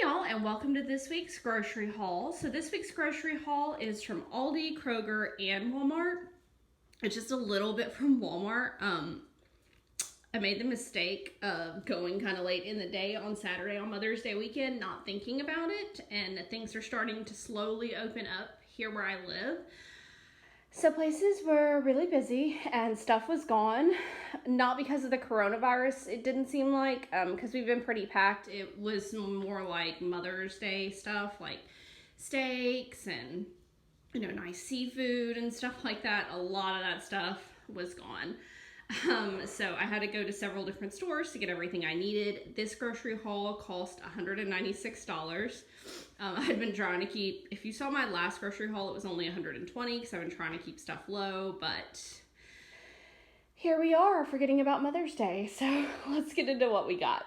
y'all, and welcome to this week's grocery haul. So this week's grocery haul is from Aldi, Kroger, and Walmart. It's just a little bit from Walmart. I made the mistake of going kind of late in the day on Saturday on Mother's Day weekend, not thinking about it, and things are starting to slowly open up here where I live. So places were really busy and stuff was gone, not because of the coronavirus, it didn't seem like, because we've been pretty packed. It was more like Mother's Day stuff, like steaks and, nice seafood and stuff like that. A lot of that stuff was gone. So I had to go to several different stores to get everything I needed. This grocery haul cost $196. I've been trying to keep, if you saw my last grocery haul, it was only $120 because I've been trying to keep stuff low, but here we are forgetting about Mother's Day. So let's get into what we got.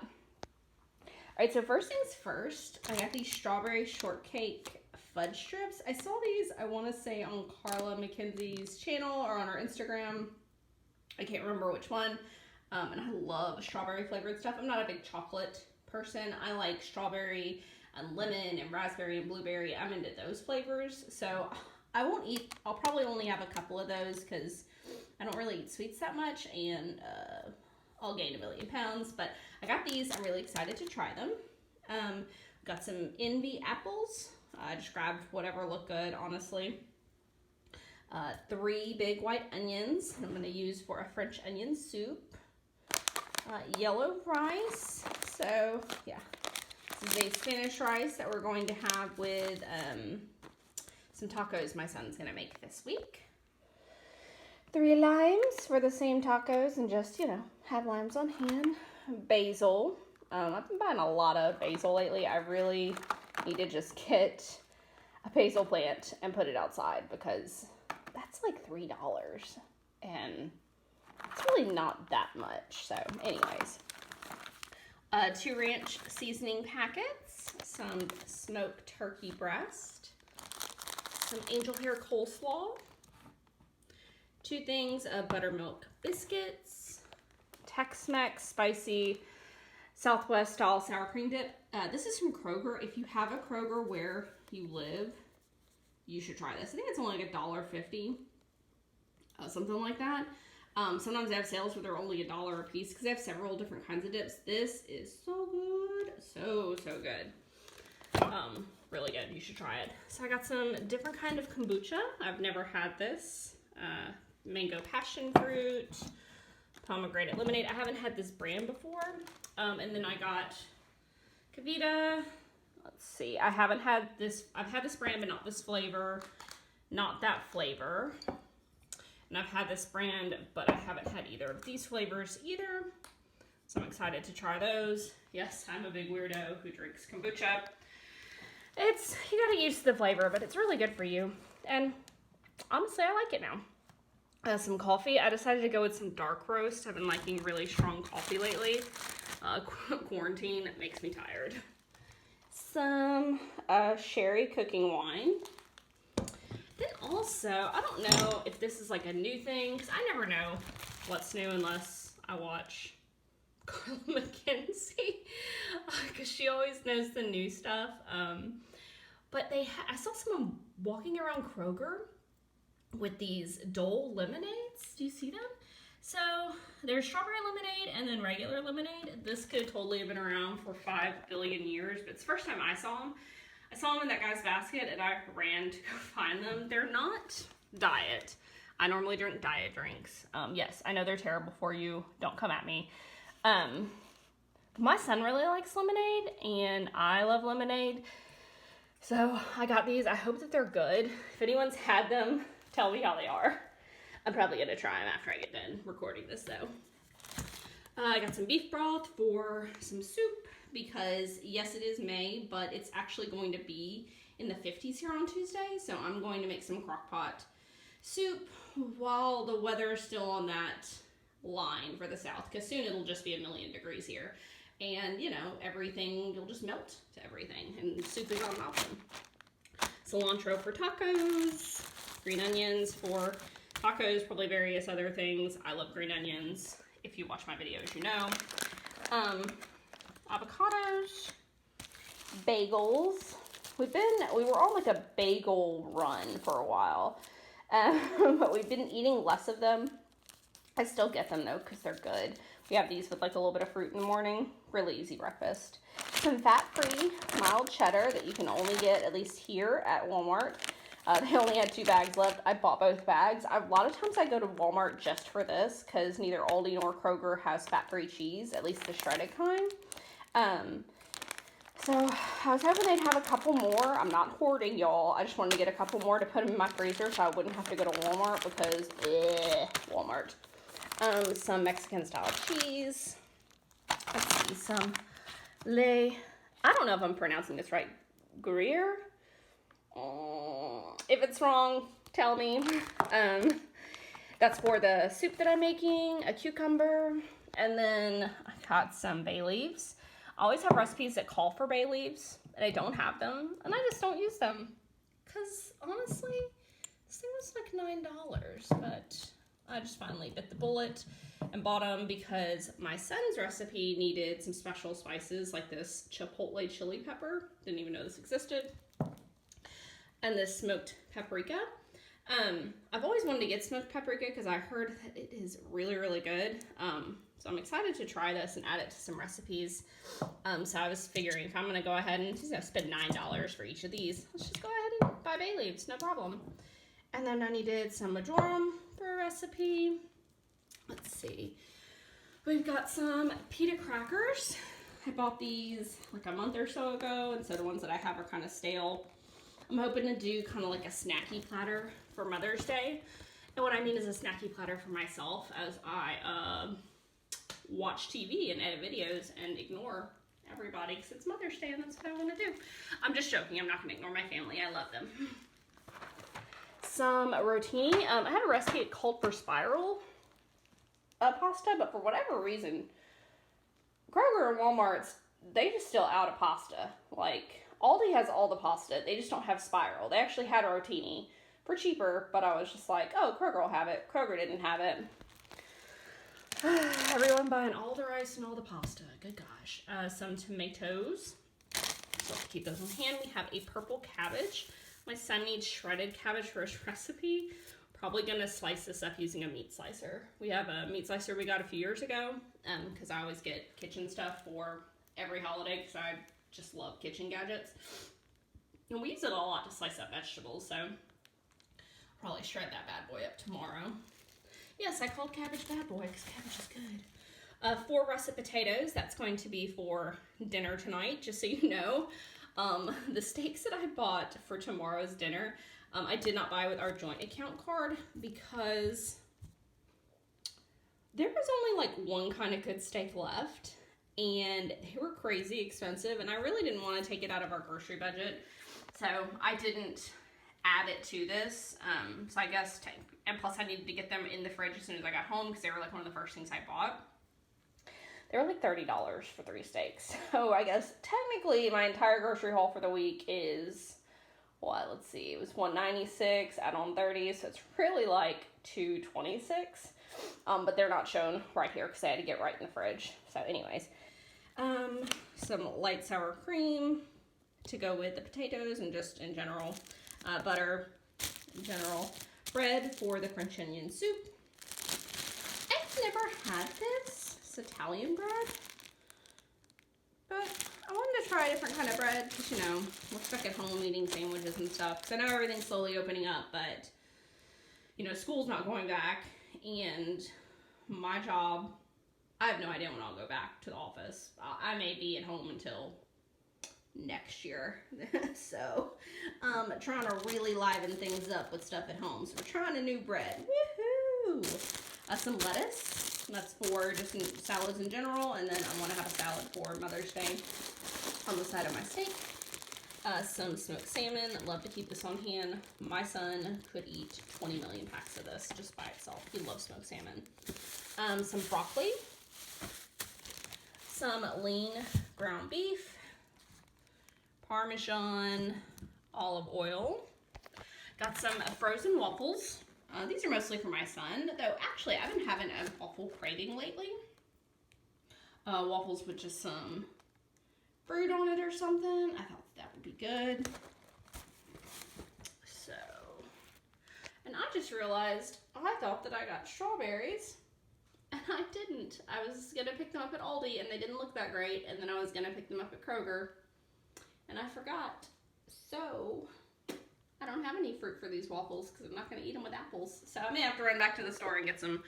All right, so first things first, I got these strawberry shortcake fudge strips. I saw these, I want to say on Carla McKenzie's channel or on her Instagram. I can't remember which one. And I love strawberry flavored stuff. I'm not a big chocolate person. I like strawberry and lemon and raspberry and blueberry. I'm into those flavors. So I'll probably only have a couple of those because I don't really eat sweets that much and I'll gain 1,000,000 pounds. But I got these. I'm really excited to try them. Got some Envy apples. I just grabbed whatever looked good, honestly. 3 big white onions I'm going to use for a French onion soup. Yellow rice. So, yeah. This is a Spanish rice that we're going to have with some tacos my son's going to make this week. 3 limes for the same tacos and just, have limes on hand. Basil. I've been buying a lot of basil lately. I really need to just get a basil plant and put it outside because that's like $3 and it's really not that much. So anyways, 2 ranch seasoning packets, some smoked turkey breast, some angel hair coleslaw, 2 things of buttermilk biscuits, Tex-Mex spicy Southwest style sour cream dip. This is from Kroger. If you have a Kroger where you live, you should try this. I think it's only like $1.50, something like that. Sometimes they have sales where they're only $1 a piece because they have several different kinds of dips. This is so good. So good. Really good. You should try it. So I got some different kind of kombucha. I've never had this. Mango passion fruit, pomegranate lemonade. I haven't had this brand before. And then I got Kavita. Let's see. I've had this brand, but not this flavor. Not that flavor. And I've had this brand, but I haven't had either of these flavors either. So I'm excited to try those. Yes, I'm a big weirdo who drinks kombucha. You gotta use the flavor, but it's really good for you. And honestly, I like it now. Some coffee. I decided to go with some dark roast. I've been liking really strong coffee lately. Quarantine makes me tired. Some sherry cooking wine. Then also, I don't know if this is like a new thing, because I never know what's new unless I watch Carla McKenzie, because she always knows the new stuff. But I saw someone walking around Kroger with these Dole lemonades. Do you see them? So there's strawberry lemonade and then regular lemonade. This could totally have been around for 5 billion years, but it's the first time I saw them. I saw them in that guy's basket and I ran to go find them. They're not diet. I normally drink diet drinks. Yes, I know they're terrible for you. Don't come at me. My son really likes lemonade and I love lemonade. So I got these. I hope that they're good. If anyone's had them, tell me how they are. I'm probably going to try them after I get done recording this though. I got some beef broth for some soup because yes, it is May, but it's actually going to be in the 50s here on Tuesday. So I'm going to make some crock pot soup while the weather is still on that line for the south, because soon it'll just be 1,000,000 degrees here. And everything, you'll just melt to everything. And soup is not an option. Cilantro for tacos, green onions for tacos, probably various other things. I love green onions. If you watch my videos, you know. Avocados, bagels. We were on like a bagel run for a while, but we've been eating less of them. I still get them though because they're good. We have these with like a little bit of fruit in the morning. Really easy breakfast. Some fat-free mild cheddar that you can only get, at least here at Walmart. They only had 2 bags left. I bought both bags. A lot of times I go to Walmart just for this because neither Aldi nor Kroger has fat-free cheese, at least the shredded kind. So I was hoping they'd have a couple more. I'm not hoarding, y'all. I just wanted to get a couple more to put them in my freezer so I wouldn't have to go to Walmart because, Walmart. Some Mexican style cheese. Let's see, some I don't know if I'm pronouncing this right. Gruyere? If it's wrong, tell me. That's for the soup that I'm making, a cucumber, and then I got some bay leaves. I always have recipes that call for bay leaves, and I don't have them, and I just don't use them. Because, honestly, this thing was like $9, but I just finally bit the bullet and bought them because my son's recipe needed some special spices, like this chipotle chili pepper. Didn't even know this existed. And this smoked paprika. I've always wanted to get smoked paprika because I heard that it is really, really good. So I'm excited to try this and add it to some recipes. So I was figuring if I'm going to go ahead and spend $9 for each of these, let's just go ahead and buy bay leaves, no problem. And then I needed some marjoram for a recipe. Let's see. We've got some pita crackers. I bought these like a month or so ago, and so the ones that I have are kind of stale. I'm hoping to do kind of like a snacky platter for Mother's Day. And what I mean is a snacky platter for myself as I watch TV and edit videos and ignore everybody because it's Mother's Day and that's what I want to do. I'm just joking. I'm not going to ignore my family. I love them. Some rotini. I had a recipe that called for spiral pasta, but for whatever reason, Kroger and Walmart's, they just still out of pasta. Like, Aldi has all the pasta. They just don't have spiral. They actually had a rotini for cheaper, but I was just like, oh, Kroger will have it. Kroger didn't have it. Everyone buying all the rice and all the pasta. Good gosh. Some tomatoes. So I'll keep those on hand. We have a purple cabbage. My son needs shredded cabbage for his recipe. Probably gonna slice this up using a meat slicer. We have a meat slicer we got a few years ago because I always get kitchen stuff for every holiday because I just love kitchen gadgets. And we use it a lot to slice up vegetables, so I'll probably shred that bad boy up tomorrow. Yes, I called cabbage bad boy because cabbage is good. 4 russet potatoes. That's going to be for dinner tonight, just so you know. The steaks that I bought for tomorrow's dinner, I did not buy with our joint account card because there was only like one kind of good steak left and they were crazy expensive and I really didn't want to take it out of our grocery budget. So I didn't add it to this. So I guess, and plus I needed to get them in the fridge as soon as I got home because they were like one of the first things I bought. They were like $30 for 3 steaks. So I guess technically my entire grocery haul for the week is, what, let's see, it was $196, add on 30, so it's really like $226. But they're not shown right here because I had to get right in the fridge. So anyways, some light sour cream to go with the potatoes and just in general, butter in general, bread for the French onion soup. I've never had this. It's Italian bread, but I wanted to try a different kind of bread because, you know, we're stuck at home eating sandwiches and stuff because I know everything's slowly opening up, but, you know, school's not going back and my job, I have no idea when I'll go back to the office. I may be at home until next year. So, trying to really liven things up with stuff at home. So we're trying a new bread. Woohoo! Some lettuce. That's for just salads in general. And then I want to have a salad for Mother's Day on the side of my steak. Some smoked salmon. I'd love to keep this on hand. My son could eat 20 million packs of this just by itself. He loves smoked salmon. Some broccoli. Some lean ground beef. Parmesan, olive oil. Got some frozen waffles. These are mostly for my son, though actually I've been having an waffle craving lately. Waffles with just some fruit on it or something. I thought that would be good. So, and I just realized I thought that I got strawberries, and I didn't. I was going to pick them up at Aldi, and they didn't look that great, and then I was going to pick them up at Kroger, and I forgot. So, I don't have any fruit for these waffles, because I'm not going to eat them with apples. So, I may have to run back to the store and get some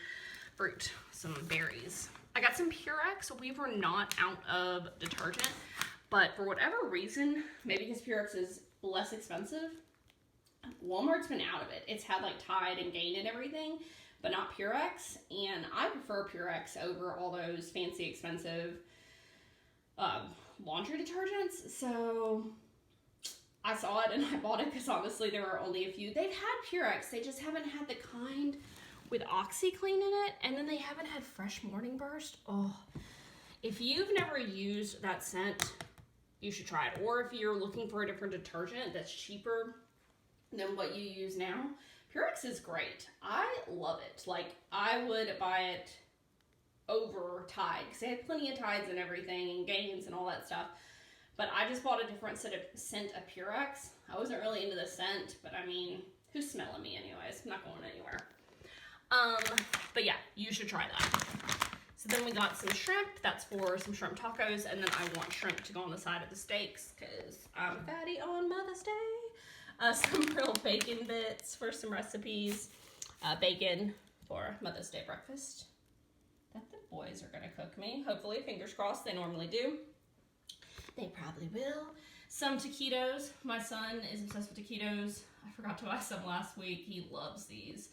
fruit, some berries. I got some Purex. We were not out of detergent, but for whatever reason, maybe because Purex is less expensive, Walmart's been out of it. It's had like Tide and Gain and everything, but not Purex, and I prefer Purex over all those fancy expensive laundry detergents. So I saw it and I bought it because honestly there were only a few. They've had Purex, they just haven't had the kind with OxyClean in it, and then they haven't had Fresh Morning Burst. Oh, if you've never used that scent, you should try it. Or if you're looking for a different detergent that's cheaper than what you use now, Purex is great. I love it. Like, I would buy it over Tide, because they had plenty of Tides and everything, and Gains and all that stuff. But I just bought a different scent of Purex. I wasn't really into the scent, but I mean, who's smelling me anyways? I'm not going anywhere. But yeah, you should try that. So then we got some shrimp. That's for some shrimp tacos. And then I want shrimp to go on the side of the steaks because I'm fatty on Mother's Day. Some grilled bacon bits for some recipes. Bacon for Mother's Day breakfast that the boys are going to cook me. Hopefully, fingers crossed, they normally do. They probably will. Some taquitos. My son is obsessed with taquitos. I forgot to buy some last week. He loves these.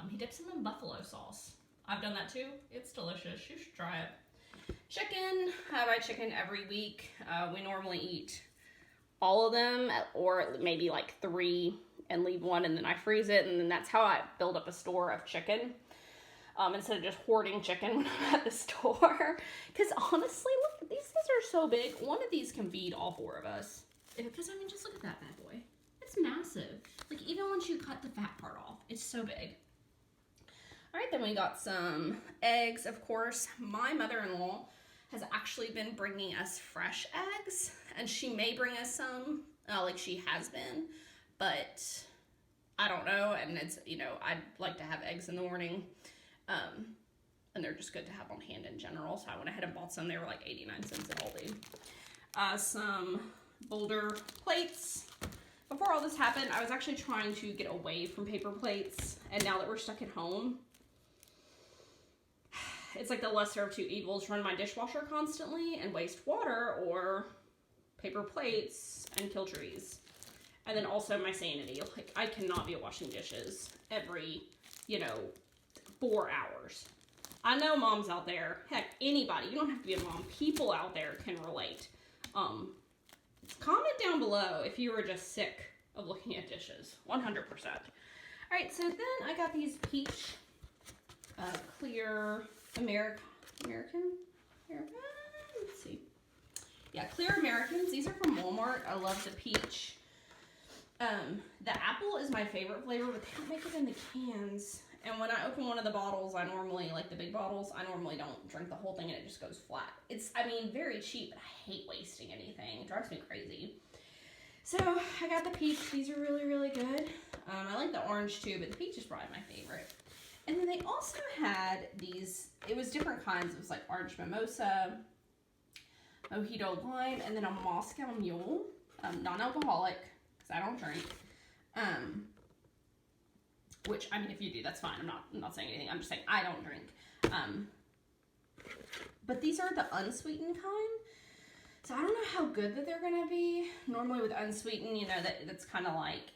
He dips them in buffalo sauce. I've done that too. It's delicious. You should try it. Chicken. I buy chicken every week. We normally eat all of them, or maybe like 3 and leave one, and then I freeze it, and then that's how I build up a store of chicken. Instead of just hoarding chicken when I'm at the store. Because honestly, look, these things are so big. One of these can feed all 4 of us. Because, I mean, just look at that bad boy. It's massive. Like, even once you cut the fat part off, it's so big. All right, then we got some eggs, of course. My mother-in-law has actually been bringing us fresh eggs, and she may bring us some, like she has been, but I don't know, and it's, you know, I'd like to have eggs in the morning, and they're just good to have on hand in general, so I went ahead and bought some. They were like 89 cents at Aldi. Some Boulder plates. Before all this happened, I was actually trying to get away from paper plates, and now that we're stuck at home, it's like the lesser of 2 evils: run my dishwasher constantly and waste water, or paper plates and kill trees. And then also my sanity. Like, I cannot be washing dishes every, 4 hours. I know moms out there, heck, anybody, you don't have to be a mom, people out there can relate. Comment down below if you were just sick of looking at dishes. 100%. All right, so then I got these peach clear American? Let's see. Yeah, clear Americans. These are from Walmart. I love the peach. The apple is my favorite flavor, but they don't make it in the cans. And when I open one of the bottles, I normally, like the big bottles, I normally don't drink the whole thing and it just goes flat. It's, I mean, very cheap, but I hate wasting anything. It drives me crazy. So I got the peach. These are really, really good. I like the orange too, but the peach is probably my favorite. And then they also had these, it was different kinds. It was like orange mimosa, mojito lime, and then a Moscow Mule, non-alcoholic, because I don't drink. Which, I mean, if you do, that's fine. I'm not saying anything. I'm just saying I don't drink. But these are the unsweetened kind. So I don't know how good that they're going to be. Normally with unsweetened, that's kind of like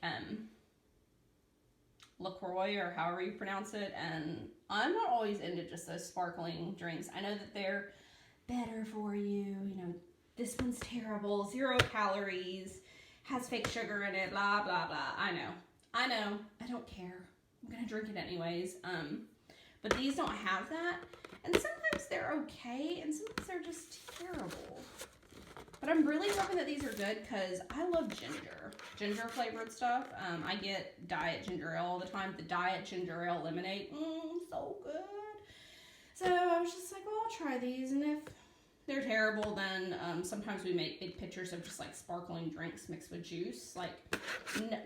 LaCroix, or however you pronounce it. And I'm not always into just those sparkling drinks. I know that they're better for you. This one's terrible. 0 calories. Has fake sugar in it. Blah, blah, blah. I know. I don't care. I'm going to drink it anyways. But these don't have that. And sometimes they're okay, and sometimes they're just terrible. But I'm really hoping that these are good because I love ginger flavored stuff. I get diet ginger ale all the time. The diet ginger ale lemonade, so good. So I was just like, well, I'll try these, and if they're terrible, then sometimes we make big pitchers of just like sparkling drinks mixed with juice, like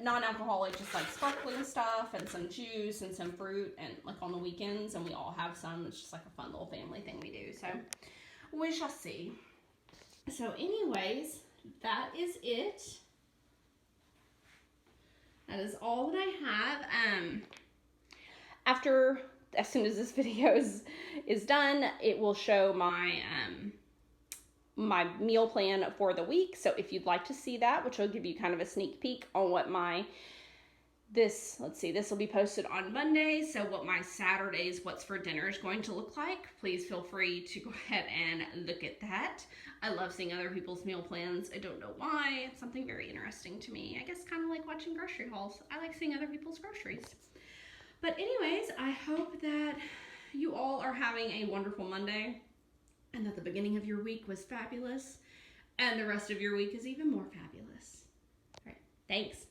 non-alcoholic, just like sparkling stuff and some juice and some fruit, and like on the weekends, and we all have some. It's just like a fun little family thing we do. So we shall see. So anyways, that is it. That is all that I have. As soon as this video is done, it will show my my meal plan for the week. So if you'd like to see that, which will give you kind of a sneak peek on what this will be posted on Monday. So what my Saturday's what's for dinner is going to look like, please feel free to go ahead and look at that. I love seeing other people's meal plans. I don't know why. It's something very interesting to me. I guess kind of like watching grocery hauls. I like seeing other people's groceries. But anyways, I hope that you all are having a wonderful Monday, and that the beginning of your week was fabulous, and the rest of your week is even more fabulous. All right, thanks.